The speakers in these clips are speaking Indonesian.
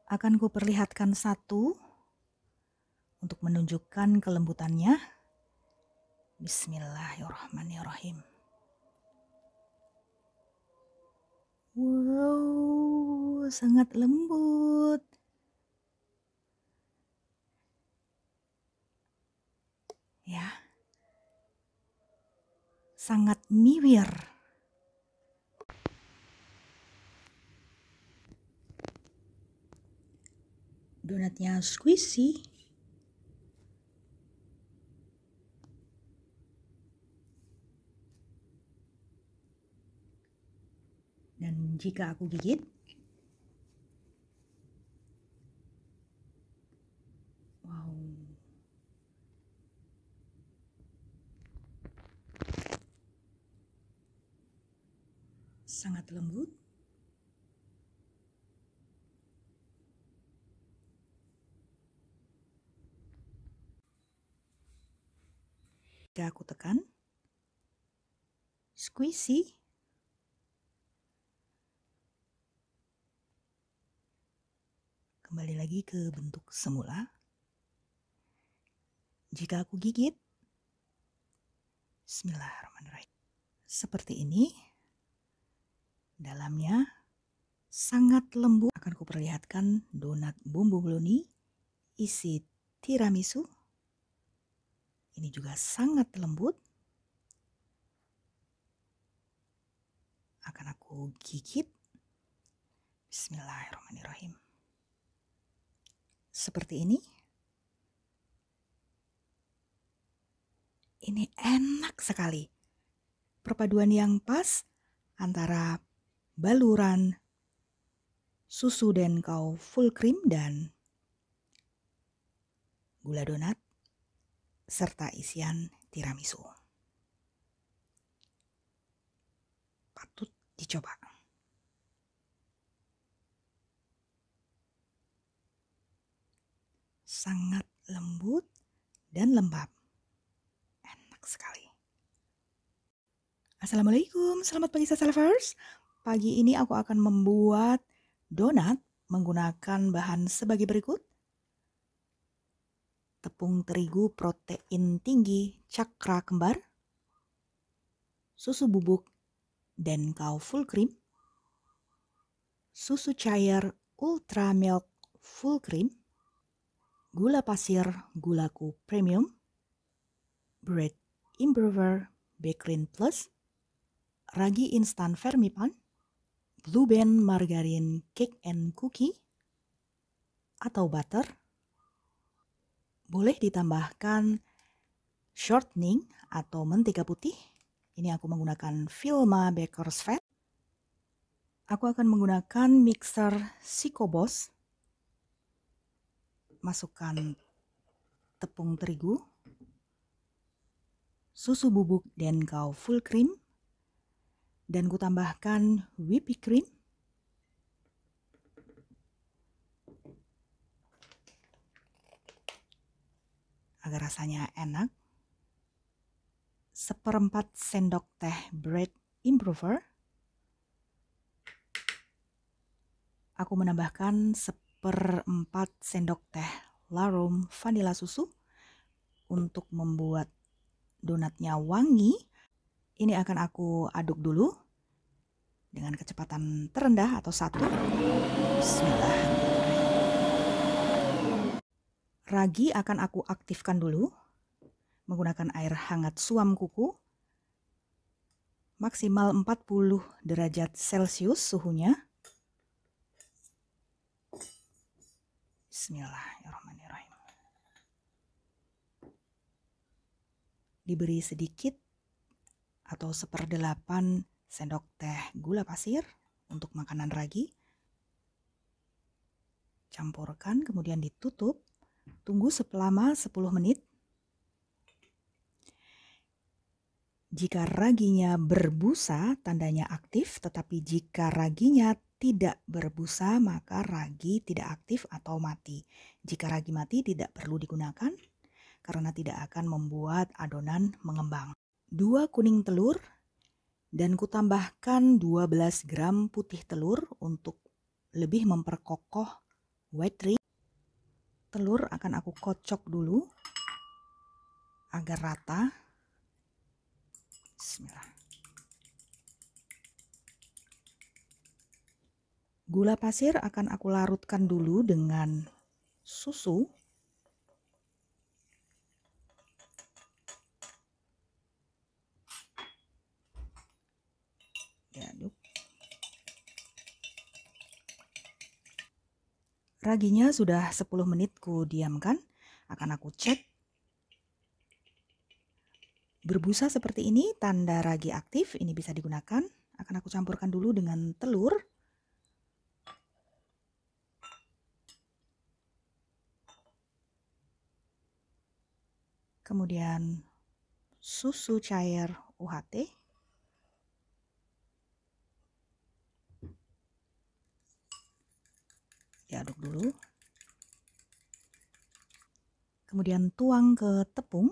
Akan kuperlihatkan satu untuk menunjukkan kelembutannya. Bismillahirrahmanirrahim. Wow, sangat lembut. Ya. Sangat miwir. Donatnya squishy. Dan jika aku gigit, wow, sangat lembut. Jika aku tekan, squishy. Kembali lagi ke bentuk semula. Jika aku gigit, bismillahirrahmanirrahim. Seperti ini. Dalamnya sangat lembut. Akan kuperlihatkan donat bumbu brownie isi tiramisu. Ini juga sangat lembut. Akan aku gigit. Bismillahirrahmanirrahim. Seperti ini. Ini enak sekali. Perpaduan yang pas antara baluran susu Denkau full cream dan gula donat serta isian tiramisu. Patut dicoba. Sangat lembut dan lembab. Enak sekali. Assalamualaikum, selamat pagi Sasa Lovers. Pagi ini aku akan membuat donat menggunakan bahan sebagai berikut. Tepung terigu protein tinggi cakra kembar, susu bubuk Denkau full cream, susu cair ultra milk full cream, gula pasir gulaku premium, bread improver bakerin plus, ragi instan Fermipan, Blue Band margarin cake and cookie, atau butter. Boleh ditambahkan shortening atau mentega putih. Ini aku menggunakan Vilma Baker's Fat. Aku akan menggunakan mixer Sikobos. Masukkan tepung terigu, susu bubuk Denkau full cream, dan kutambahkan whipping cream, agar rasanya enak. 1/4 sendok teh bread improver. Aku menambahkan 1/4 sendok teh larum vanila susu untuk membuat donatnya wangi. Ini akan aku aduk dulu dengan kecepatan terendah atau 1. Bismillah. Ragi akan aku aktifkan dulu menggunakan air hangat suam kuku. Maksimal 40 derajat Celcius suhunya. Bismillahirrahmanirrahim. Diberi sedikit atau 1/8 sendok teh gula pasir untuk makanan ragi. Campurkan, kemudian ditutup. Tunggu selama 10 menit. Jika raginya berbusa, tandanya aktif. Tetapi jika raginya tidak berbusa, maka ragi tidak aktif atau mati. Jika ragi mati, tidak perlu digunakan karena tidak akan membuat adonan mengembang. 2 kuning telur dan kutambahkan 12 gram putih telur untuk lebih memperkokoh white ring. Telur akan aku kocok dulu agar rata. Bismillah. Gula pasir akan aku larutkan dulu dengan susu. Diaduk. Raginya sudah 10 menit ku diamkan. Akan aku cek. Berbusa seperti ini, tanda ragi aktif, ini bisa digunakan. Akan aku campurkan dulu dengan telur. Kemudian susu cair UHT. Diaduk dulu. Kemudian tuang ke tepung.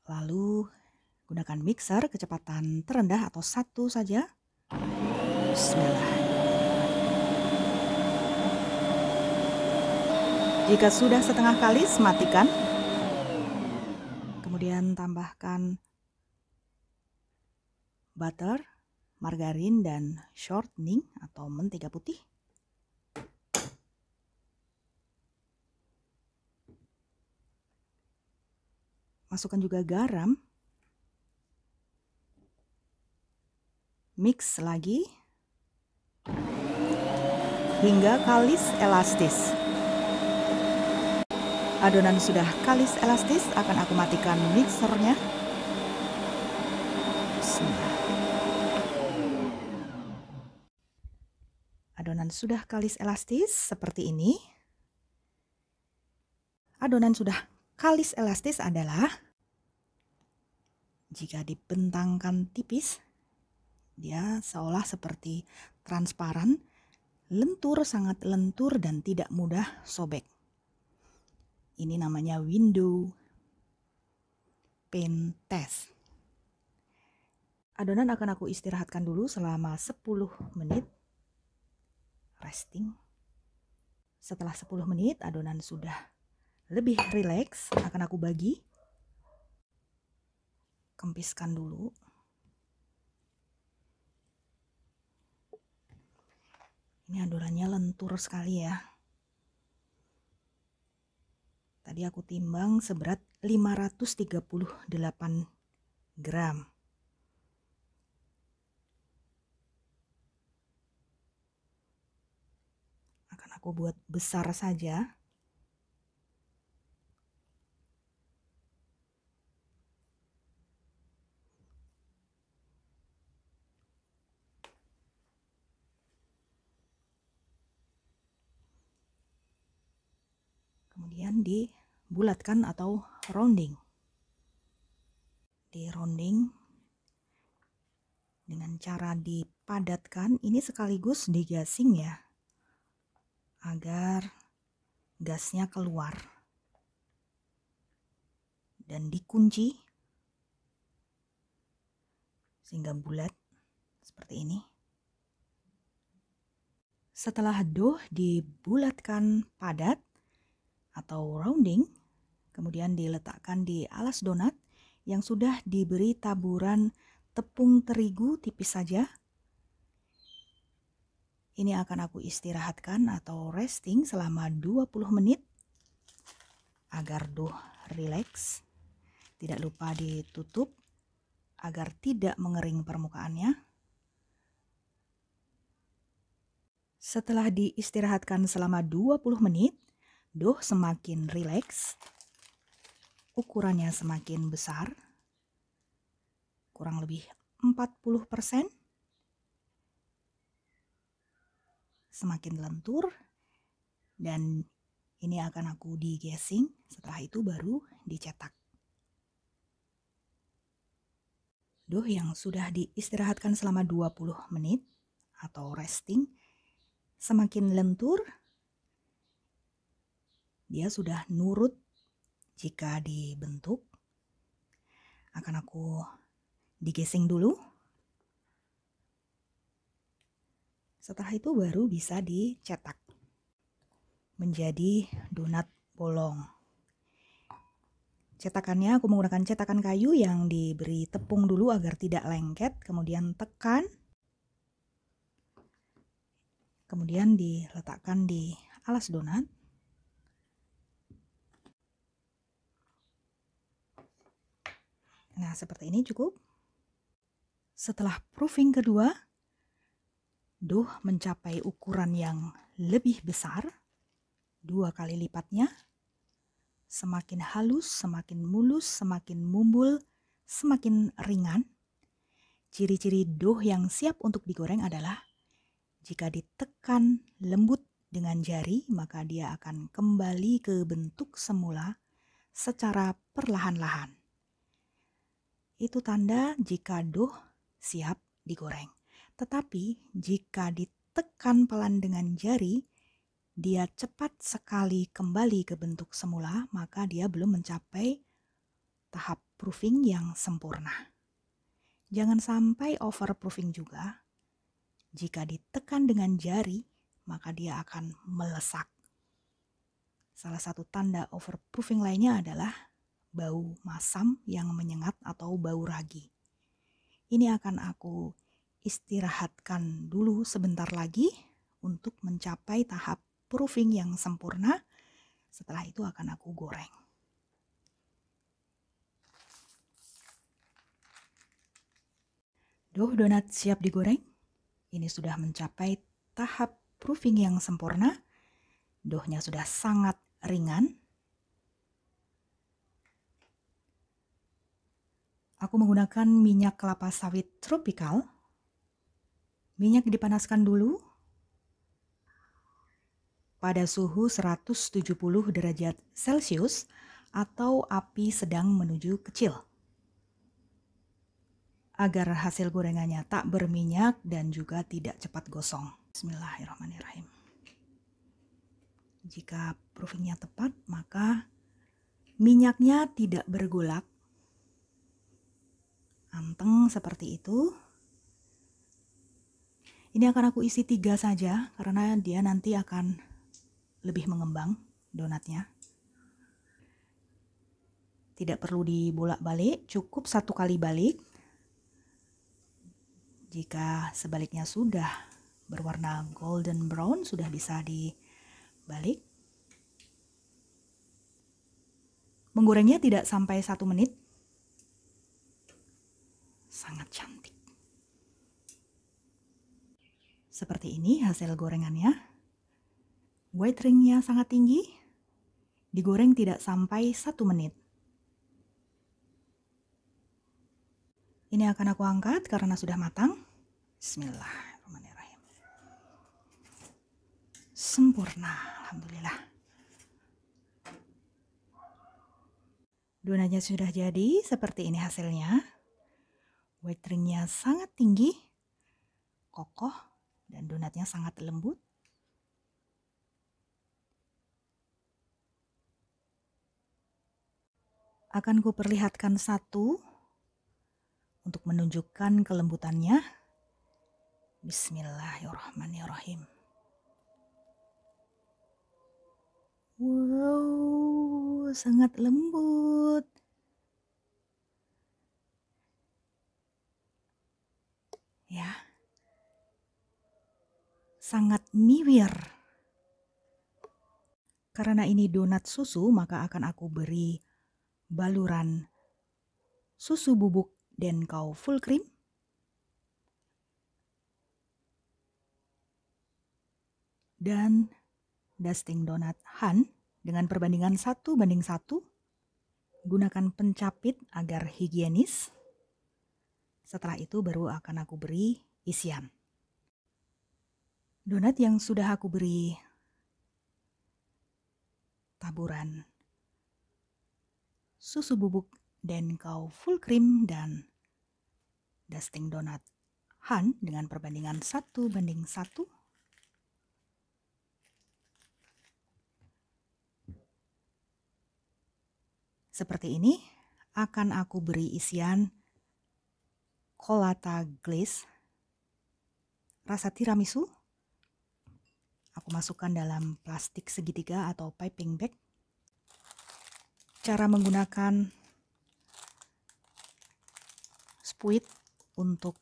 Lalu gunakan mixer kecepatan terendah atau 1 saja. Bismillah. Jika sudah setengah kalis, matikan. Kemudian tambahkan butter, margarin, dan shortening atau mentega putih. Masukkan juga garam. Mix lagi hingga kalis elastis. Adonan sudah kalis elastis, akan aku matikan mixernya. Bismillah. Adonan sudah kalis elastis seperti ini. Adonan sudah kalis elastis adalah jika dibentangkan tipis, dia seolah seperti transparan, lentur, sangat lentur dan tidak mudah sobek. Ini namanya window pane test. Adonan akan aku istirahatkan dulu selama 10 menit. Resting. Setelah 10 menit adonan sudah lebih rileks, akan aku bagi. Kempiskan dulu. Ini adonannya lentur sekali ya. Tadi aku timbang seberat 538 gram. Akan aku buat besar saja. Kemudian dibulatkan atau rounding. Di rounding dengan cara dipadatkan, ini sekaligus digasing ya, agar gasnya keluar. Dan dikunci sehingga bulat seperti ini. Setelah dough dibulatkan padat atau rounding, kemudian diletakkan di alas donat yang sudah diberi taburan tepung terigu tipis saja. Ini akan aku istirahatkan atau resting selama 20 menit agar dough rileks. Tidak lupa ditutup agar tidak mengering permukaannya. Setelah diistirahatkan selama 20 menit, dough semakin rileks, ukurannya semakin besar, kurang lebih 40%, semakin lentur, dan ini akan aku digasing, setelah itu baru dicetak. Dough yang sudah diistirahatkan selama 20 menit atau resting, semakin lentur, dia sudah nurut jika dibentuk. Akan aku digesing dulu. Setelah itu baru bisa dicetak menjadi donat bolong. Cetakannya aku menggunakan cetakan kayu yang diberi tepung dulu agar tidak lengket, kemudian tekan, kemudian diletakkan di alas donat. Nah, seperti ini cukup. Setelah proofing kedua, dough mencapai ukuran yang lebih besar, 2 kali lipatnya. Semakin halus, semakin mulus, semakin mumbul, semakin ringan. Ciri-ciri dough yang siap untuk digoreng adalah jika ditekan lembut dengan jari, maka dia akan kembali ke bentuk semula secara perlahan-lahan. Itu tanda jika dough siap digoreng. Tetapi jika ditekan pelan dengan jari, dia cepat sekali kembali ke bentuk semula, maka dia belum mencapai tahap proofing yang sempurna. Jangan sampai overproofing juga. Jika ditekan dengan jari, maka dia akan melesak. Salah satu tanda overproofing lainnya adalah bau masam yang menyengat atau bau ragi. Ini akan aku istirahatkan dulu sebentar lagi untuk mencapai tahap proofing yang sempurna. Setelah itu akan aku goreng. Dough donat siap digoreng. Ini sudah mencapai tahap proofing yang sempurna. Doughnya sudah sangat ringan. Aku menggunakan minyak kelapa sawit tropikal. Minyak dipanaskan dulu pada suhu 170 derajat Celcius atau api sedang menuju kecil, agar hasil gorengannya tak berminyak dan juga tidak cepat gosong. Bismillahirrahmanirrahim. Jika proofingnya tepat, maka minyaknya tidak bergolak. Anteng seperti itu. Ini akan aku isi 3 saja karena dia nanti akan lebih mengembang donatnya. Tidak perlu dibolak-balik, cukup 1 kali balik. Jika sebaliknya sudah berwarna golden brown, sudah bisa dibalik. Menggorengnya tidak sampai 1 menit. Sangat cantik. Seperti ini hasil gorengannya. White ringnya sangat tinggi. Digoreng tidak sampai 1 menit. Ini akan aku angkat karena sudah matang. Bismillahirrahmanirrahim. Sempurna, alhamdulillah. Donatnya sudah jadi, seperti ini hasilnya. White ringnya sangat tinggi, kokoh, dan donatnya sangat lembut. Akan kuperlihatkan satu untuk menunjukkan kelembutannya. Bismillahirrahmanirrahim. Wow, sangat lembut. Ya. Sangat miwir. Karena ini donat susu, maka akan aku beri baluran susu bubuk Denkau full cream. Dan dusting donat Han dengan perbandingan 1:1. Gunakan pencapit agar higienis. Setelah itu baru akan aku beri isian. Donat yang sudah aku beri taburan susu bubuk Denkau full cream dan dusting donat Han dengan perbandingan 1:1. Seperti ini akan aku beri isian Colata glaze rasa tiramisu Aku masukkan dalam plastik segitiga atau piping bag. Cara menggunakan spuit untuk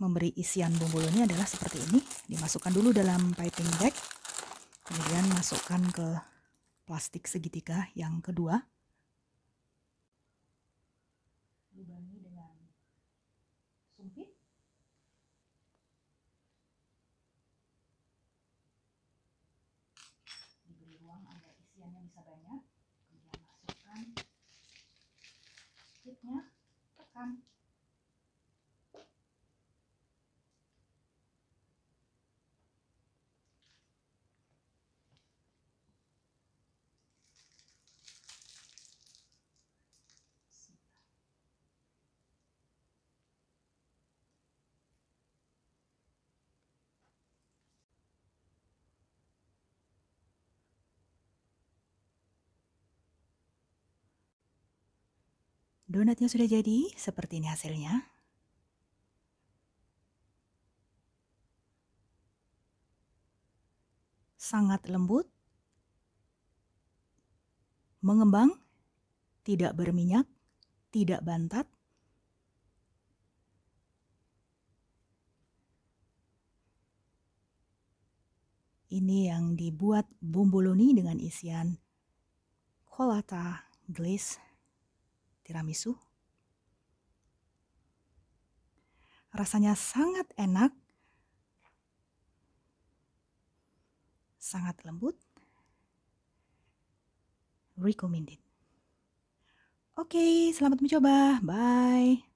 memberi isian bomboloni adalah seperti ini. Dimasukkan dulu dalam piping bag, kemudian masukkan ke plastik segitiga yang kedua. Lubangi dengan sumpit. Diberi ruang agar isiannya bisa banyak. Kemudian masukkan spuitnya, tekan. Donatnya sudah jadi, seperti ini hasilnya. Sangat lembut, mengembang, tidak berminyak, tidak bantat. Ini yang dibuat bomboloni dengan isian Colata glaze tiramisu. Rasanya sangat enak, sangat lembut, recommended. Oke, selamat mencoba. Bye.